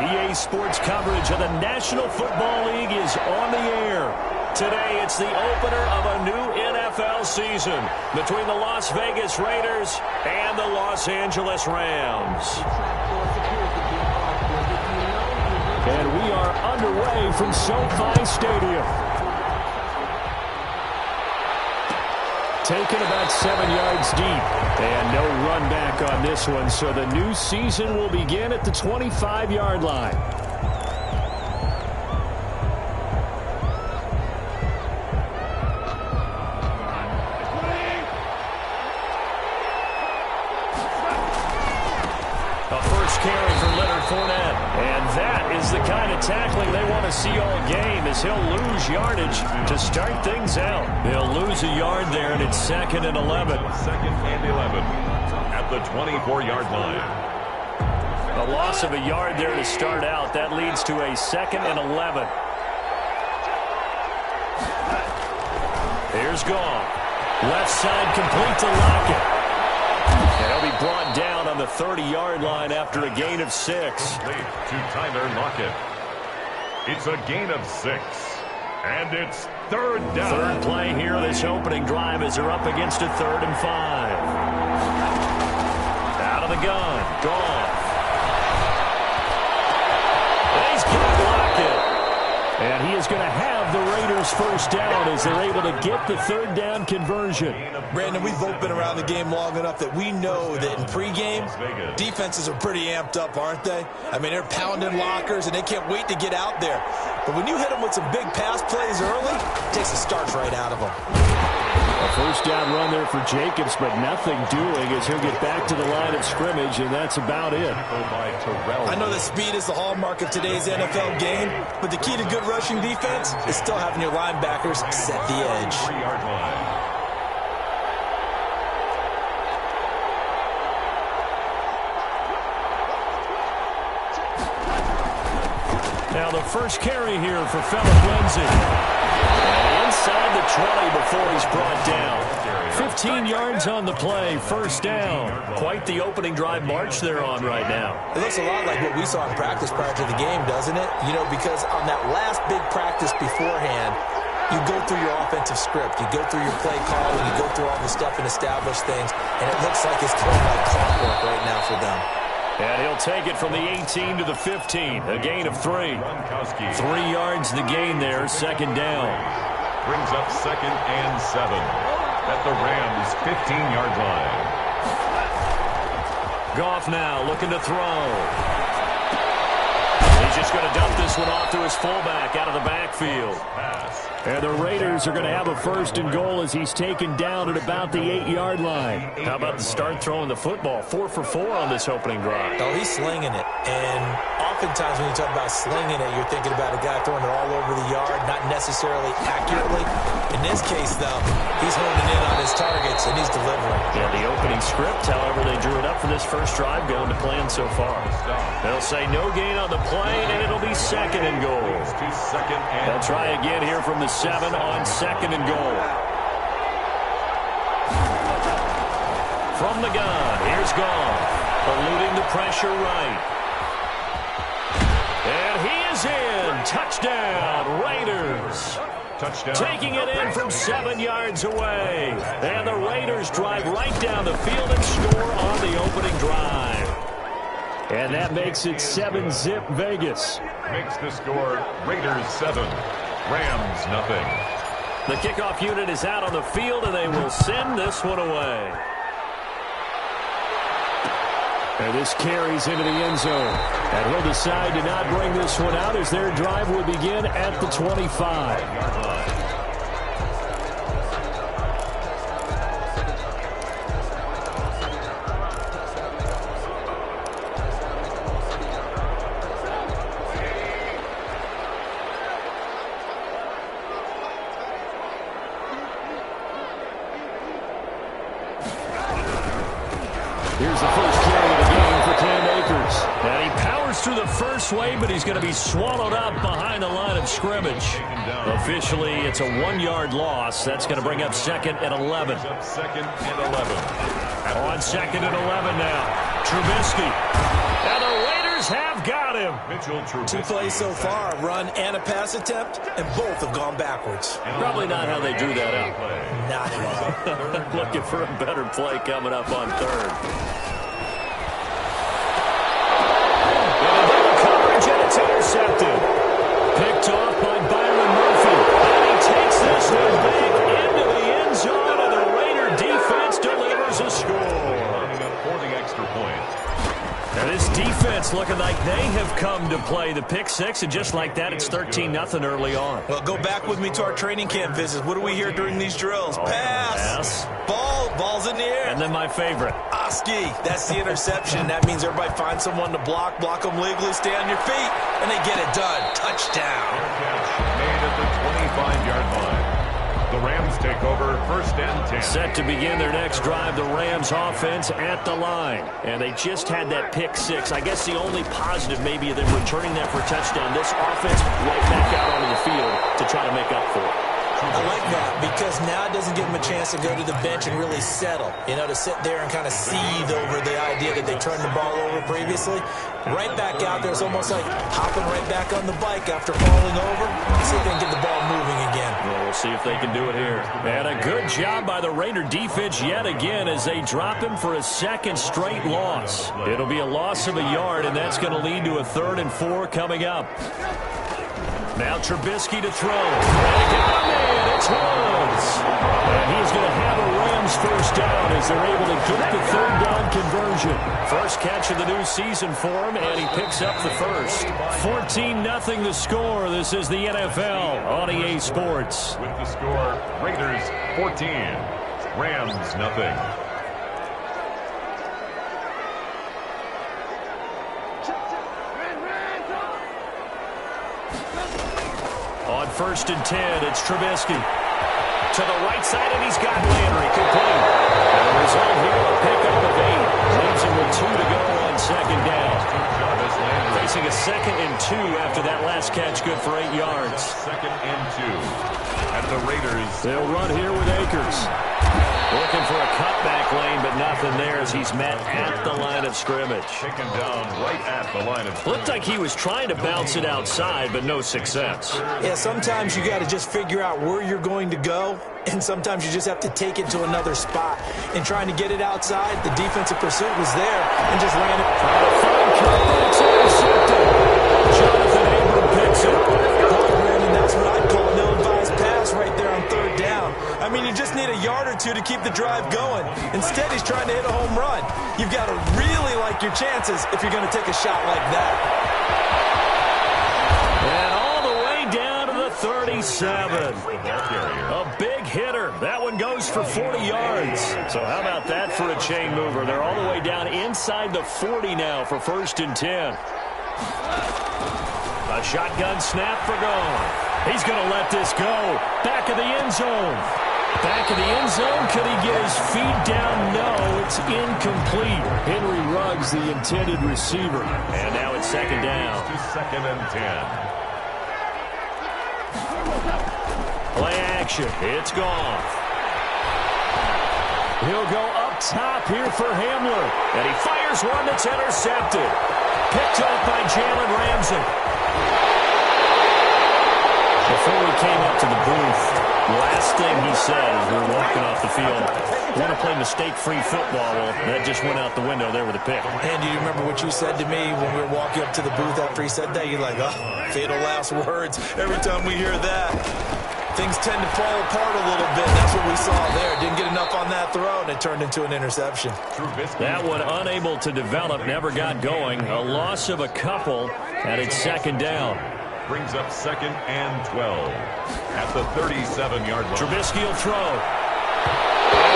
EA Sports coverage of the National Football League is on the air. Today, it's the opener of a new NFL season between the Las Vegas Raiders and the Los Angeles Rams. And we are underway from SoFi Stadium. Taken about 7 yards deep. And no run back on this one, so the new season will begin at the 25-yard line. And that is the kind of tackling they want to see all game, as he'll lose yardage to start things out. They'll lose a yard there, and it's 2nd and 11. 2nd and 11 at the 24-yard line. A loss of a yard there to start out. That leads to a 2nd and 11. Here's Goff. Left side complete to Lockett. And he'll be brought down on the 30-yard line after a gain of 6. To Tyler Lockett. It's a gain of 6. And it's 3rd down. Third play here this opening drive as they're up against a 3rd and 5. Out of the gun. Goff. He's got Lockett. And he is going to have the Raiders first down as they're able to get the 3rd down conversion. Brandon, we've both been around the game long enough that we know that in pregame, defenses are pretty amped up, aren't they? I mean, they're pounding lockers, and they can't wait to get out there. But when you hit them with some big pass plays early, it takes the starch right out of them. A first down run there for Jacobs, but nothing doing as he'll get back to the line of scrimmage, and that's about it. I know that speed is the hallmark of today's NFL game, but the key to good rushing defense is still having your linebackers set the edge. Now the first carry here for Phillip Lindsay. And inside the 20 before he's brought down. 15 yards on the play, first down. Quite the opening drive march they're on right now. It looks a lot like what we saw in practice prior to the game, doesn't it? You know, because on that last big practice beforehand, you go through your offensive script, you go through your play calling, you go through all the stuff and establish things, and it looks like it's going like clockwork right now for them. And he'll take it from the 18 to the 15, a gain of 3. 3 yards the gain there, 2nd down. Brings up 2nd and 7 at the Rams' 15-yard line. Goff now looking to throw. He's just going to dump this one off to his fullback out of the backfield. And the Raiders are going to have a 1st and goal as he's taken down at about the 8-yard line. How about the start throwing the football? 4 for 4 on this opening drive. Oh, he's slinging it. And oftentimes when you talk about slinging it, you're thinking about a guy throwing it all over the yard, not necessarily accurately. In this case, though, he's honing in on his targets, and he's delivering. Yeah, the opening script, however, they drew it up for this first drive going to plan so far. They'll say no gain on the play, and it'll be 2nd and goal. They'll try again here from the 7 on 2nd and goal. From the gun, here's Goff, eluding the pressure right. And he is in. Touchdown, Raiders. Touchdown. Taking it in from 7 yards away. And the Raiders drive right down the field and score on the opening drive. And that makes it 7-zip Vegas. Makes the score Raiders 7, Rams nothing. The kickoff unit is out on the field, and they will send this one away. And this carries into the end zone. And he'll decide to not bring this one out as their drive will begin at the 25. Here's the first carry of the game for Cam Akers. And he powers through the first wave, but he's going to be swallowed up behind the line of scrimmage. Officially, it's a 1-yard loss. That's going to bring up 2nd and 11. 2nd and 11. On 2nd and 11 now. Trubisky. And the Raiders Raiders have got him. Two plays so far, a run and a pass attempt, and both have gone backwards. Probably not how they drew that up. Not at all. Looking for a better play coming up on third. Coverage, and it's intercepted. Picked off by Byron Murphy. And he takes this one back into the end zone, and the Raider defense delivers a score. For the extra point. Now this defense looking like they have come to play. The pick six, and just like that, it's 13-0 early on. Well, go back with me to our training camp visits. What do we hear during these drills? Pass. Ball's in the air. And then my favorite. Oski. That's the interception. That means everybody finds someone to block them legally, stay on your feet, and they get it done. Touchdown. Made at the 25-yard line. The Rams take over, 1st and 10. Set to begin their next drive, the Rams offense at the line. And they just had that pick six. I guess the only positive maybe of them returning that for a touchdown. This offense right back out onto the field to try to make up for it. I like that because now it doesn't give them a chance to go to the bench and really settle. You know, to sit there and kind of seethe over the idea that they turned the ball over previously. Right back out there, it's almost like hopping right back on the bike after falling over. See if they can get the ball moving again. Well, we'll see if they can do it here. And a good job by the Raider defense yet again as they drop him for a second straight loss. It'll be a loss of a yard, and that's going to lead to a 3rd and 4 coming up. Now Trubisky to throw. And he got a man. It's Woods. And he's going to have a Rams first down as they're able to get the 3rd down conversion. First catch of the new season for him, and he picks up the first. 14-0 the score. This is the NFL on EA Sports. With the score, Raiders 14, Rams nothing. On 1st and 10, it's Trubisky. To the right side, and he's got Landry. Complete. And the result here, a pickup of 8. Leaves him with 2 to go on 2nd down. Facing a 2nd and 2 after that last catch, good for 8 yards. 2nd and 2. At the Raiders. They'll run here with Akers. Looking for a cutback lane, but nothing there as he's met at the line of scrimmage. Taken down right at the line of scrimmage. Looked like he was trying to bounce it outside, but no success. Yeah, sometimes you got to just figure out where you're going to go, and sometimes you just have to take it to another spot. And trying to get it outside, the defensive pursuit was there and just ran it. It's intercepted. Jonathan Abram picks it. Brandon, that's what I'd call an ill-advised pass right there on 3rd down. I mean, you just need a yard or two to keep the drive going. Instead, he's trying to hit a home run. You've got to really like your chances if you're going to take a shot like that. And all the way down to the 37. A big hitter. That one goes for 40 yards. So how about that for a chain mover? They're all the way down inside the 40 now for 1st and 10. A shotgun snap for gone. He's going to let this go. Back of the end zone. Back of the end zone. Could he get his feet down? No, it's incomplete. Henry Ruggs, the intended receiver. And now it's 2nd down. To 2nd and 10. Play action. It's gone. He'll go up top here for Hamler. And he fires one that's intercepted. Picked up by Jalen Ramsey. Before we came up to the booth, last thing he said as we were walking off the field, want to play mistake-free football. Well, that just went out the window there with a pick. And do you remember what you said to me when we were walking up to the booth after he said that? You're like, oh, fatal last words. Every time we hear that, things tend to fall apart a little bit. That's what we saw there. Didn't get enough on that throw, and it turned into an interception. That one unable to develop, never got going. A loss of a couple, and it's 2nd down. Brings up 2nd and 12 at the 37-yard line. Trubisky will throw.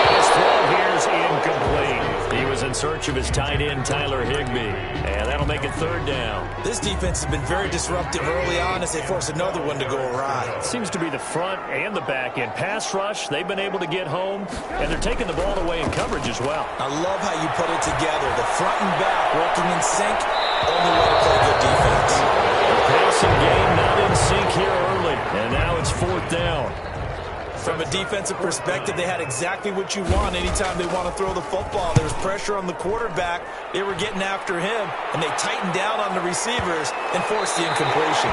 His throw here is incomplete. He was in search of his tight end, Tyler Higbee. And that'll make it 3rd down. This defense has been very disruptive early on as they force another one to go awry. It seems to be the front and the back end. Pass rush, they've been able to get home, and they're taking the ball away in coverage as well. I love how you put it together. The front and back working in sync, only way to play good defense. Passing game not in sync here early, and now it's 4th down. From a defensive perspective, they had exactly what you want anytime they want to throw the football. There was pressure on the quarterback. They were getting after him, and they tightened down on the receivers and forced the incompletion.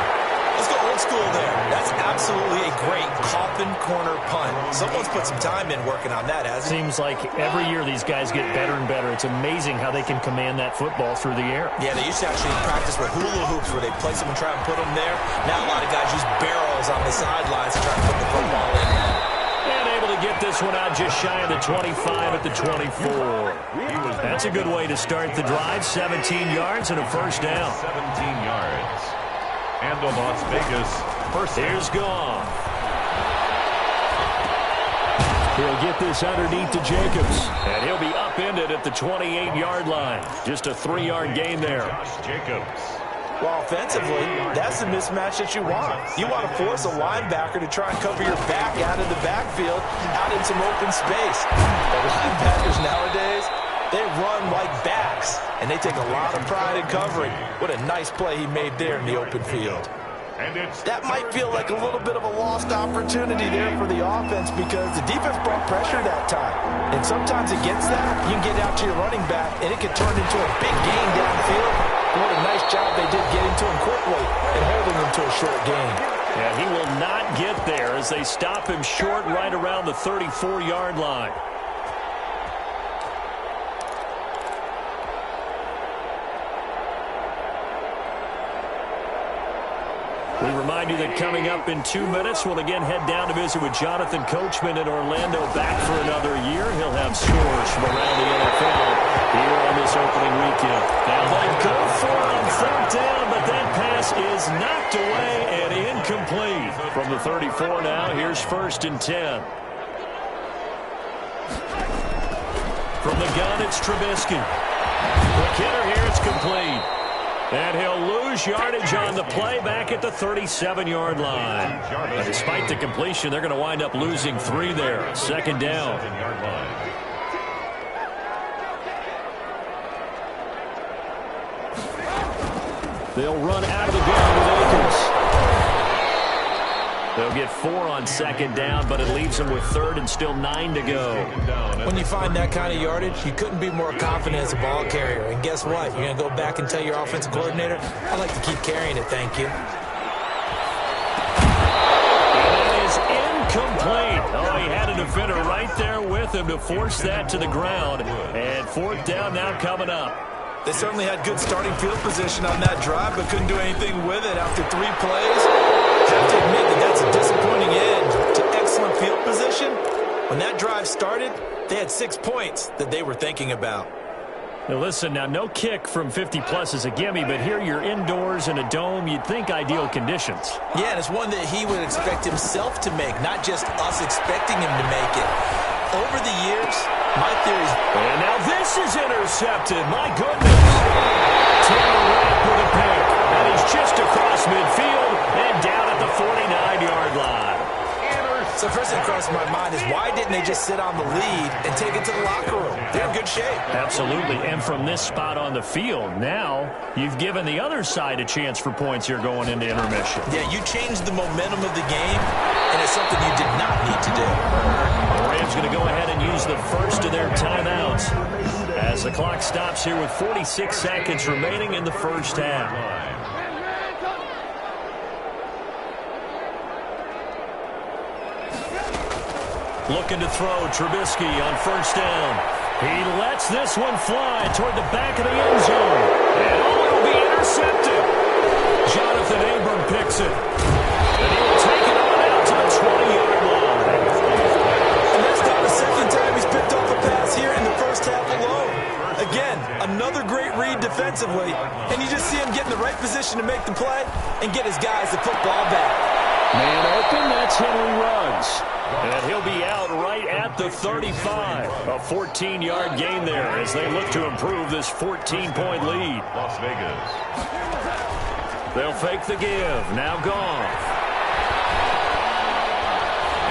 Let's go old school there. That's absolutely a great coffin corner punt. Someone's put some time in working on that, hasn't it? Seems like every year these guys get better and better. It's amazing how they can command that football through the air. Yeah, they used to actually practice with hula hoops where they place them and try and put them there. Now a lot of guys use barrels on the sidelines to try and put the football in. And able to get this one out just shy of the 25 at the 24. That's a good way to start the drive. 17 yards and a first down. 17 yards. And the Las Vegas first. Here's Goff. He'll get this underneath to Jacobs. And he'll be upended at the 28-yard line. Just a 3-yard gain there. Josh Jacobs. Well, offensively, that's the mismatch that you want. You want to force a linebacker to try and cover your back out of the backfield, out in some open space. The linebackers nowadays, they run like backs, and they take a lot of pride in covering. What a nice play he made there in the open field. That might feel like a little bit of a lost opportunity there for the offense because the defense brought pressure that time. And sometimes against that, you can get out to your running back, and it can turn into a big gain downfield. What a nice job they did getting to him quickly and holding him to a short gain. Yeah, he will not get there as they stop him short right around the 34-yard line. We remind you that coming up in 2 minutes, we'll again head down to visit with Jonathan Coachman in Orlando, back for another year. He'll have scores from around the NFL here on this opening weekend. Now they'll go for it on third down, but that pass is knocked away and incomplete. From the 34 now, here's 1st and 10. From the gun, it's Trubisky. McKinnon here, it's complete. And he'll lose yardage on the play back at the 37-yard line. But despite the completion, they're going to wind up losing 3 there. 2nd down. They'll run out of the gun with Akers. They'll get 4 on 2nd down, but it leaves them with 3rd and still 9 to go. When you find that kind of yardage, you couldn't be more confident as a ball carrier. And guess what? You're going to go back and tell your offensive coordinator, I'd like to keep carrying it, thank you. That is incomplete. Oh, he had a defender right there with him to force that to the ground. And 4th down now coming up. They certainly had good starting field position on that drive, but couldn't do anything with it after 3 plays. I have to admit that that's a disappointing end to excellent field position. When that drive started, they had 6 points that they were thinking about. Now listen, now no kick from 50-plus is a gimme, but here you're indoors in a dome. You'd think ideal conditions. Yeah, and it's one that he would expect himself to make, not just us expecting him to make it. Over the years, my theory is... And now this is intercepted. My goodness. Taylor Rapp with a pick. And he's just across midfield and down at the 49-yard line. So first thing that crosses my mind is why didn't they just sit on the lead and take it to the locker room? They're in good shape. Absolutely. And from this spot on the field, now you've given the other side a chance for points here going into intermission. Yeah, you changed the momentum of the game, and it's something you did not need to do. The Rams going to go ahead and use the first of their timeouts as the clock stops here with 46 seconds remaining in the first half. Looking to throw, Trubisky on 1st down. He lets this one fly toward the back of the end zone. And oh, it'll be intercepted. Jonathan Abram picks it. And he will take it on out to the 20-yard line. And that's not the second time he's picked off a pass here in the first half alone. Again, another great read defensively. And you just see him get in the right position to make the play and get his guys the football back. Man open, that's Henry Ruggs. And he'll be out right at the 35. A 14-yard gain there as they look to improve this 14-point lead. Las Vegas. They'll fake the give. Now Goff.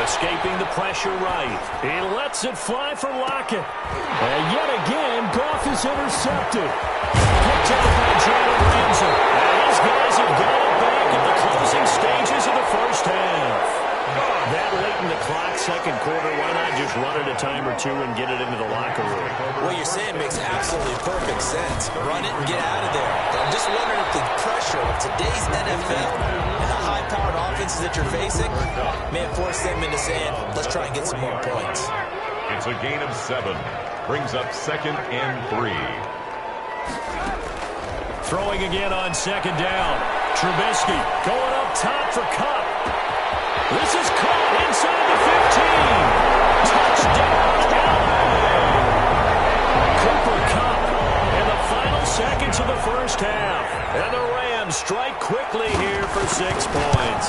Escaping the pressure right. He lets it fly for Lockett. And yet again, Goff is intercepted. Picked off by Jalen Ramsey. And his guys have got it back at the closing stages of the first half. That late in the clock second quarter, why not just run it a time or two and get it into the locker room? What you're saying makes absolutely perfect sense. Run it and get out of there. I'm just wondering if the pressure of today's NFL and the high-powered offenses that you're facing may have forced them into saying, let's try and get some more points. It's a gain of 7. Brings up 2nd and 3. Throwing again on 2nd down. Trubisky going up top for Kupp. This is caught inside the 15. Touchdown, LA. Cooper Kupp in the final seconds of the first half. And the Rams strike quickly here for 6 points.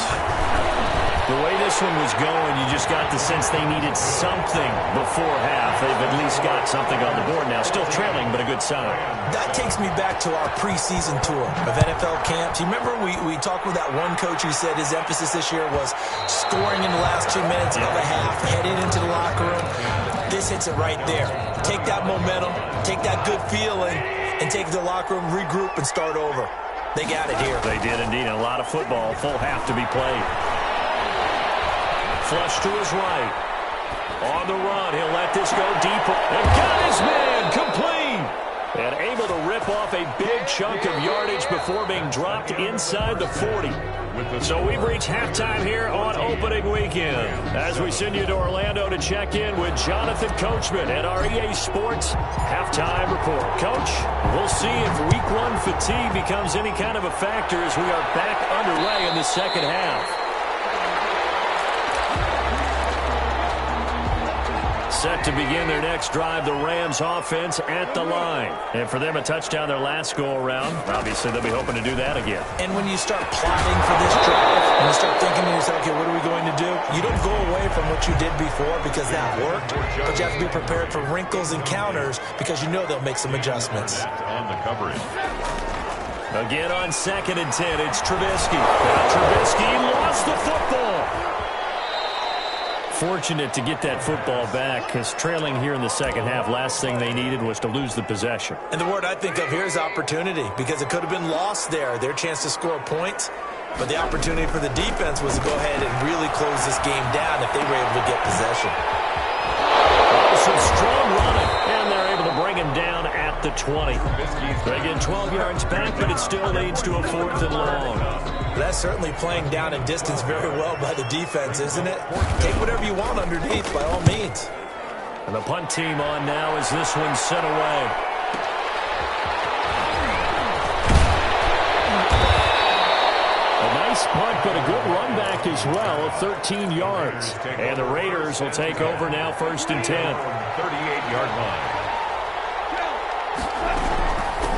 The way this one was going, you just got the sense they needed something before half. They've at least got something on the board now. Still trailing, but a good sign. That takes me back to our preseason tour of NFL camps. You remember we talked with that one coach who said his emphasis this year was scoring in the last 2 minutes of a half, heading into the locker room. This hits it right there. Take that momentum, take that good feeling, and take it to the locker room, regroup, and start over. They got it here. They did indeed. A lot of football, full half to be played. Flush to his right. On the run, he'll let this go deeper. And got his man complete. And able to rip off a big chunk of yardage before being dropped inside the 40. So we've reached halftime here on opening weekend. As we send you to Orlando to check in with Jonathan Coachman at our EA Sports halftime report. Coach, we'll see if week 1 fatigue becomes any kind of a factor as we are back underway in the second half. Set to begin their next drive, the Rams offense at the line. And for them, a touchdown their last go-around. Obviously, they'll be hoping to do that again. And when you start plotting for this drive, and you start thinking to yourself, okay, what are we going to do? You don't go away from what you did before because that worked, but you have to be prepared for wrinkles and counters because you know they'll make some adjustments. On the coverage. Again on 2nd and 10, it's Trubisky. Now Trubisky lost the football. Fortunate to get that football back because trailing here in the second half, last thing they needed was to lose the possession. And the word I think of here is opportunity because it could have been lost there, their chance to score points. But the opportunity for the defense was to go ahead and really close this game down if they were able to get possession. Some strong running, and they're able to bring him down at the 20. They get 12 yards back, but it still leads to a 4th and long. That's certainly playing down in distance very well by the defense, isn't it? Take whatever you want underneath, by all means. And the punt team on now as this one's sent away. A nice punt, but a good run back as well, 13 yards. And the Raiders will take over now 1st and 10. 38-yard line.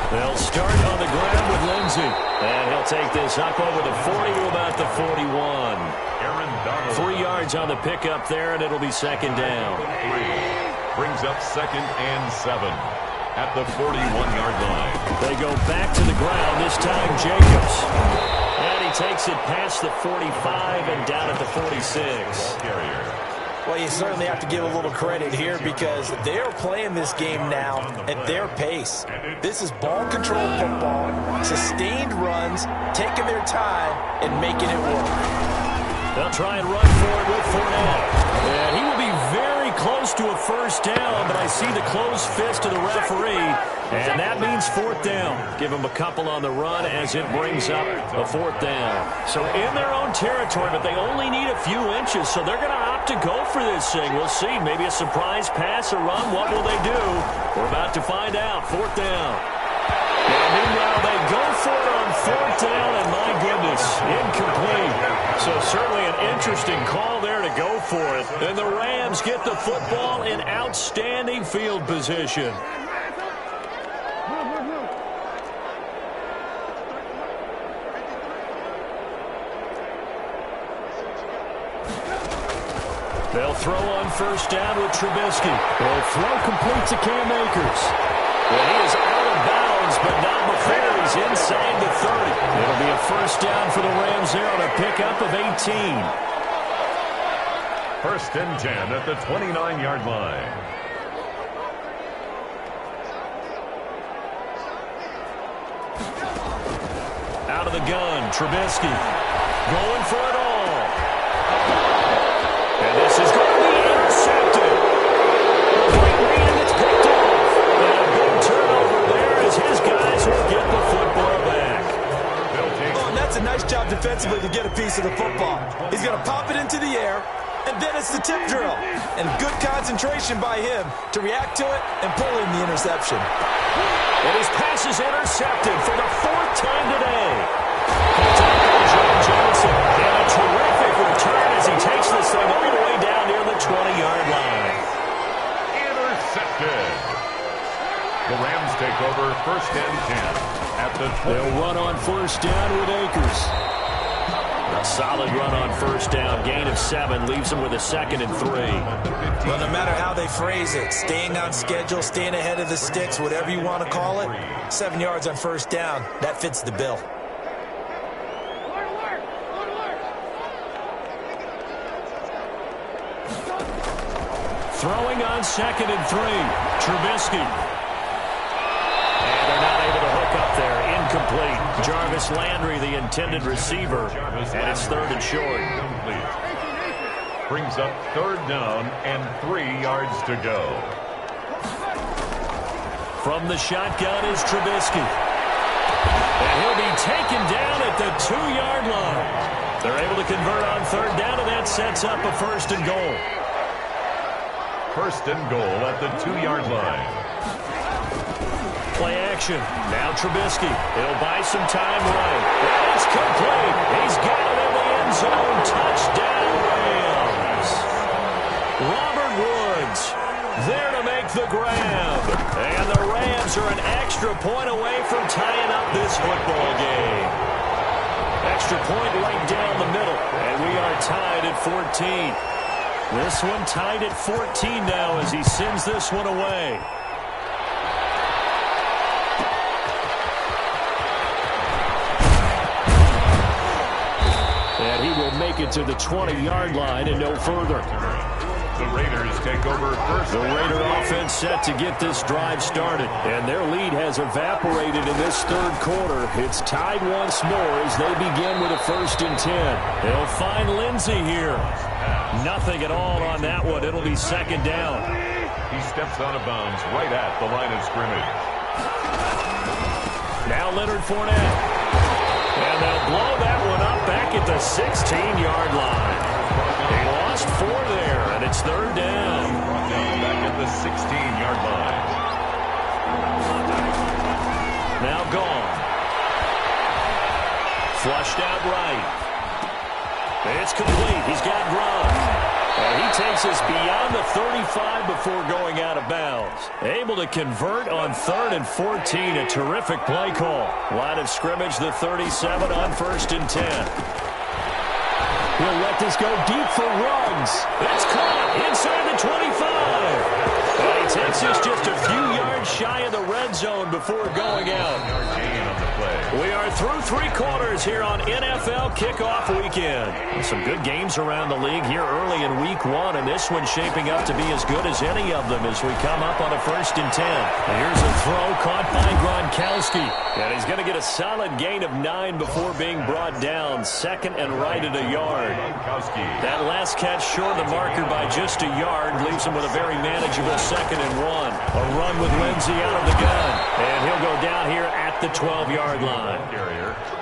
They'll start on the ground with Lindsey. And he'll take this up over the 40 to about the 41. 3 yards on the pickup there, and it'll be 2nd down. Brings up 2nd and 7 at the 41-yard line. They go back to the ground, this time Jacobs. And he takes it past the 45 and down at the 46. Well, you certainly have to give a little credit here because they're playing this game now at their pace. This is ball control football, sustained runs, taking their time and making it work. They'll try and run for it with Fournette. And he will be very close to a 1st down, but I see the closed fist of the referee, and that means 4th down. Give him a couple on the run as it brings up a 4th down. So in their own territory, but they only need a few inches, so they're going to opt to go for this thing. We'll see. Maybe a surprise pass or run. What will they do? We're about to find out. 4th down. And meanwhile, they go for it on 4th down, and my goodness, incomplete. So certainly an interesting call there to go for it. And the Rams get the football in outstanding field position. They'll throw on 1st down with Trubisky. The throw completes to Cam Akers. And he is out of bounds, but not before he's inside the 30. It'll be a 1st down for the Rams there on a pickup of 18. 1st and 10 at the 29-yard line. Out of the gun, Trubisky going for it all. And this is going to be job defensively to get a piece of the football. He's going to pop it into the air, and then it's the tip drill. And good concentration by him to react to it and pull in the interception. And his pass is intercepted for the 4th time today. Picked up by Joe Johnson. And a terrific return as he takes this thing all the way down near the 20-yard line. Intercepted. The Rams take over 1st and 10 at the 20. They'll run on 1st down with Akers. A solid run on 1st down. Gain of 7 leaves them with a 2nd and 3. Well, no matter how they phrase it, staying on schedule, staying ahead of the sticks, whatever you want to call it, 7 yards on 1st down, that fits the bill. Throwing on 2nd and 3. Trubisky. And they're not able to hook up there. Incomplete. Jarvis Landry, the intended receiver. And it's 3rd and short. Brings up 3rd down and 3 yards to go. From the shotgun is Trubisky. And he'll be taken down at the 2-yard line. They're able to convert on 3rd down, and that sets up a 1st and goal. 1st and goal at the 2-yard line. Play action. Now Trubisky. He'll buy some time right. And it's complete. He's got it in the end zone. Touchdown, Rams. Robert Woods there to make the grab. And the Rams are an extra point away from tying up this football game. Extra point right down the middle. And we are tied at 14. This one tied at 14 now as he sends this one away. And he will make it to the 20-yard line and no further. The Raiders take over 1st. The Raider offense set to get this drive started. And their lead has evaporated in this 3rd quarter. It's tied once more as they begin with a 1st and 10. They'll find Lindsey here. Nothing at all on that one. It'll be 2nd down. He steps out of bounds right at the line of scrimmage. Now Leonard Fournette. And they'll blow that one up back at the 16-yard line. They lost 4 there, and it's 3rd down. Back at the 16-yard line. Now gone. Flushed out right. It's complete. He's got Gronk. And he takes us beyond the 35 before going out of bounds. Able to convert on 3rd and 14. A terrific play call. Line of scrimmage, the 37 on 1st and 10. He'll let this go deep for Ruggs. It's caught inside the 25. And he takes us just a few yards shy of the red zone before going out. We are through 3 quarters here on NFL Kickoff Weekend. Some good games around the league here early in Week 1, and this one's shaping up to be as good as any of them as we come up on a 1st and 10. Here's a throw caught by Gronkowski, and he's going to get a solid gain of 9 before being brought down. 2nd and right at a yard. That last catch short of the marker by just a yard leaves him with a very manageable 2nd and 1. A run with Lindsey out of the gun, and he'll go down here at the 12-yard line.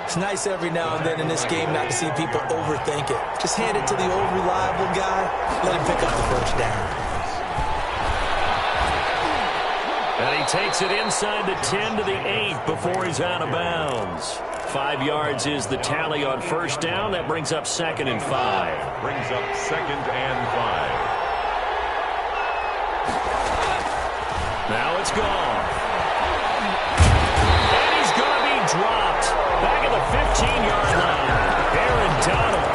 It's nice every now and then in this game not to see people overthink it. Just hand it to the old reliable guy, let him pick up the 1st down. And he takes it inside the 10 to the 8 before he's out of bounds. 5 yards is the tally on 1st down. That brings up 2nd and 5. Brings up 2nd and 5. Now it's gone. Dropped back at the 15-yard line. Aaron Donald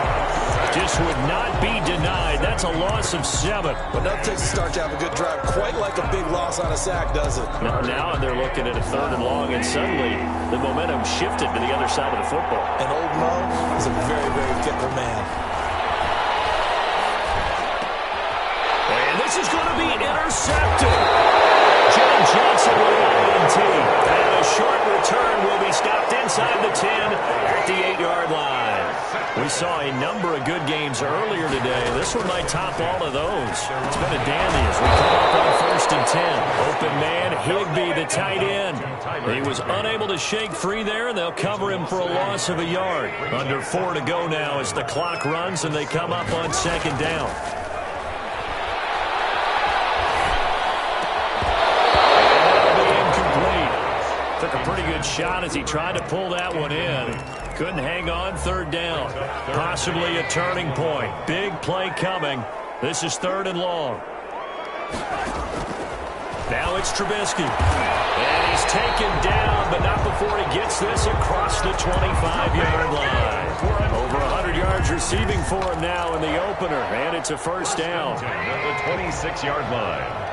just would not be denied. That's a loss of 7. But nothing takes a start to have a good drive quite like a big loss on a sack, does it? Now they're looking at a 3rd and long, and suddenly the momentum shifted to the other side of the football. And old Mo is a very, very fickle man. And this is going to be intercepted. John Johnson with an INT. And a short return will be stopped inside the 10 at the 8-yard line. We saw a number of good games earlier today. This one might top all of those. It's been a dandy as we come up on 1st and 10. Open man, Higbee, the tight end. He was unable to shake free there, and they'll cover him for a loss of a yard. Under 4 to go now as the clock runs, and they come up on 2nd down. Took a pretty good shot as he tried to pull that one in. Couldn't hang on. 3rd down. Possibly a turning point. Big play coming. This is 3rd and long. Now it's Trubisky. And he's taken down, but not before he gets this across the 25-yard line. Over 100 yards receiving for him now in the opener. And it's a 1st down. At the 26-yard line.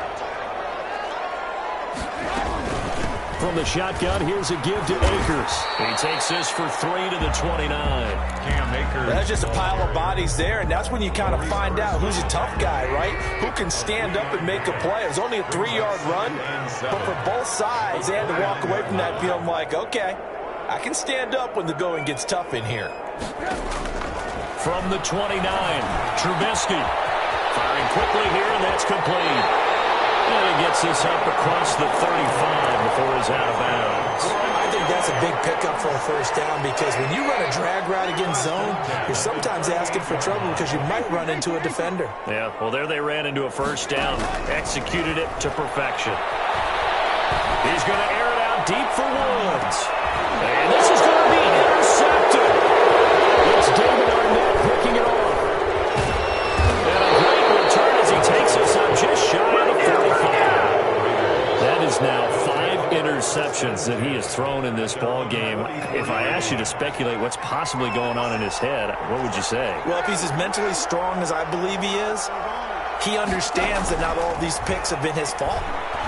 From the shotgun, here's a give to Akers. He takes this for 3 to the 29. Cam Akers. That's just a pile of bodies there, and that's when you kind of find out who's a tough guy, right? Who can stand up and make a play. It was only a 3-yard run, but for both sides, they had to walk away from that feeling like, okay, I can stand up when the going gets tough in here. From the 29, Trubisky. Firing quickly here, and that's complete. And he gets this up across the 35 before he's out of bounds. I think that's a big pickup for a 1st down because when you run a drag route against zone, you're sometimes asking for trouble because you might run into a defender. Yeah, well, there they ran into a 1st down. Executed it to perfection. He's going to air it out deep for Woods. And this is going to be intercepted. It's David Arnett picking it off. And a great return as he takes us up just shy of the 45. That is now 5 interceptions that he has thrown in this ball game. If I asked you to speculate what's possibly going on in his head, what would you say? Well, if he's as mentally strong as I believe he is, he understands that not all of these picks have been his fault.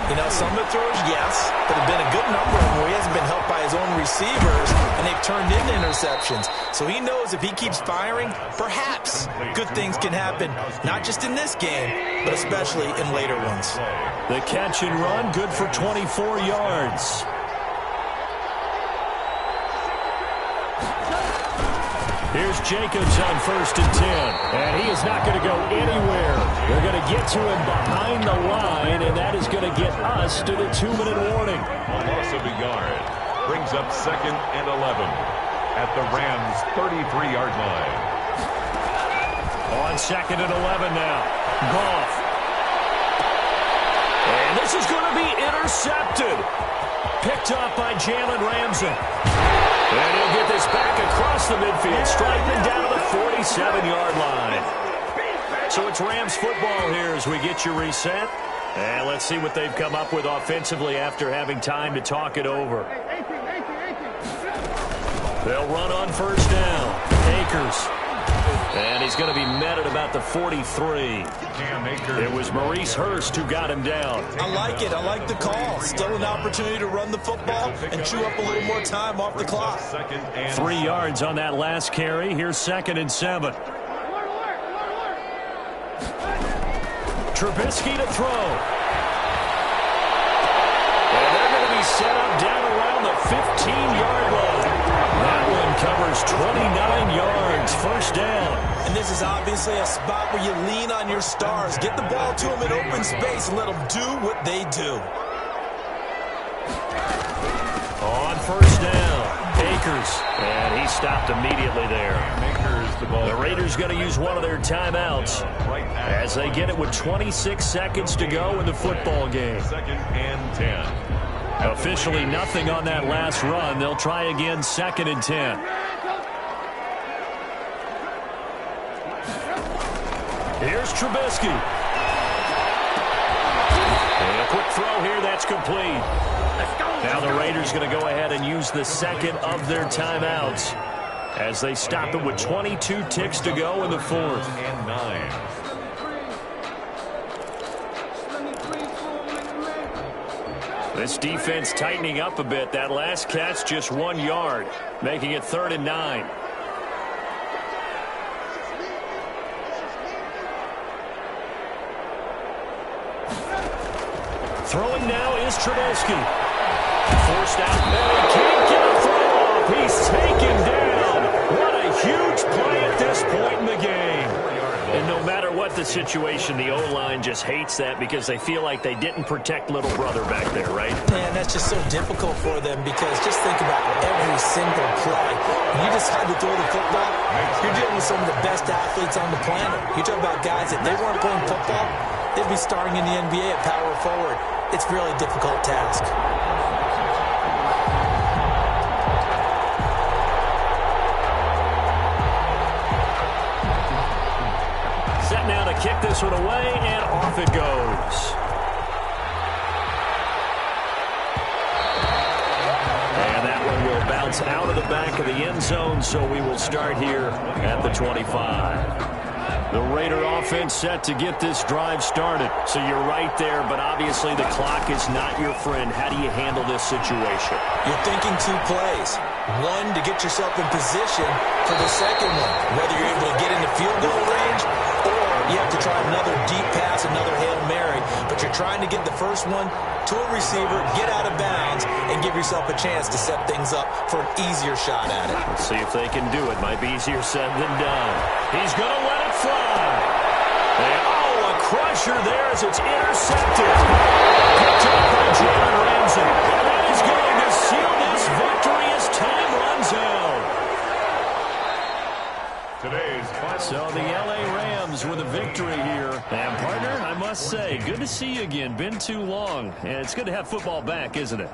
You know, some of the throws, yes, but have been a good number of them where he hasn't been helped by his own receivers, and they've turned into interceptions. So he knows if he keeps firing, perhaps good things can happen, not just in this game, but especially in later ones. The catch and run, good for 24 yards. Here's Jacobs on 1st and 10. And he is not going to go anywhere. They're going to get to him behind the line, and that is going to get us to the 2-minute warning. A loss of a yard brings up 2nd and 11 at the Rams' 33-yard line. On 2nd and 11 now. Goff. And this is going to be intercepted. Picked up by Jalen Ramsey. And he'll get this back across the midfield, striking down to the 47-yard line. So it's Rams football here as we get you reset. And let's see what they've come up with offensively after having time to talk it over. They'll run on 1st down. Akers. And he's going to be met at about the 43. It was Maurice Hurst who got him down. I like it. I like the call. Still an opportunity to run the football and chew up a little more time off the clock. 3 yards on that last carry. Here's 2nd and 7. Trubisky to throw. And they're going to be set up down around the 15-yard line. That one covers 29 yards, 1st down. And this is obviously a spot where you lean on your stars. Get the ball to them in open space and let them do what they do. On 1st down, Akers. And he stopped immediately there. The Raiders going to use one of their timeouts as they get it with 26 seconds to go in the football game. 2nd and 10. Officially nothing on that last run. They'll try again 2nd and 10. Here's Trubisky. And a quick throw here, that's complete. Now the Raiders going to go ahead and use the 2nd of their timeouts as they stop it with 22 ticks to go in the 4th. And 9. This defense tightening up a bit. That last catch just 1 yard, making it 3rd and 9. Throwing now is Trubisky. Forced out. No, he can't get a throw off. He's taken down. What a huge play at this point in the game. And no matter what the situation, the O-line just hates that because they feel like they didn't protect little brother back there, right? Man, that's just so difficult for them because just think about every single play. When you decide to throw the football, you're dealing with some of the best athletes on the planet. You talk about guys that they weren't playing football, they'd be starting in the NBA at power forward. It's a really difficult task. Set now to kick this one away, and off it goes. And that one will bounce out of the back of the end zone, so we will start here at the 25. The Raider offense set to get this drive started. So you're right there, but obviously the clock is not your friend. How do you handle this situation? You're thinking two plays. One, to get yourself in position for the second one, whether you're able to get into field goal range or you have to try another deep pass, another Hail Mary. But you're trying to get the first one to a receiver, get out of bounds, and give yourself a chance to set things up for an easier shot at it. Let's see if they can do it. Might be easier said than done. He's going to let it fly. And, a crusher there as it's intercepted. Picked up by Jalen Ramsey. And that is going to seal this victory as time runs out. Today's final. So the L.A. Rams with a victory here. And, partner, I must say, good to see you again. Been too long. And it's good to have football back, isn't it?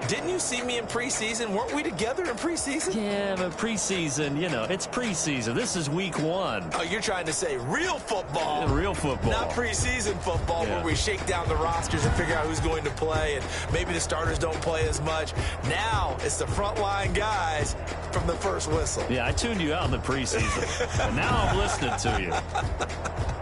Didn't you see me in preseason? Weren't we together in preseason? Yeah, but preseason, it's preseason. This is week 1. Oh, you're trying to say real football. Yeah, real football. Not preseason football where we shake down the rosters and figure out who's going to play, and maybe the starters don't play as much. Now it's the frontline guys from the first whistle. Yeah, I tuned you out in the preseason. And now I'm listening to you.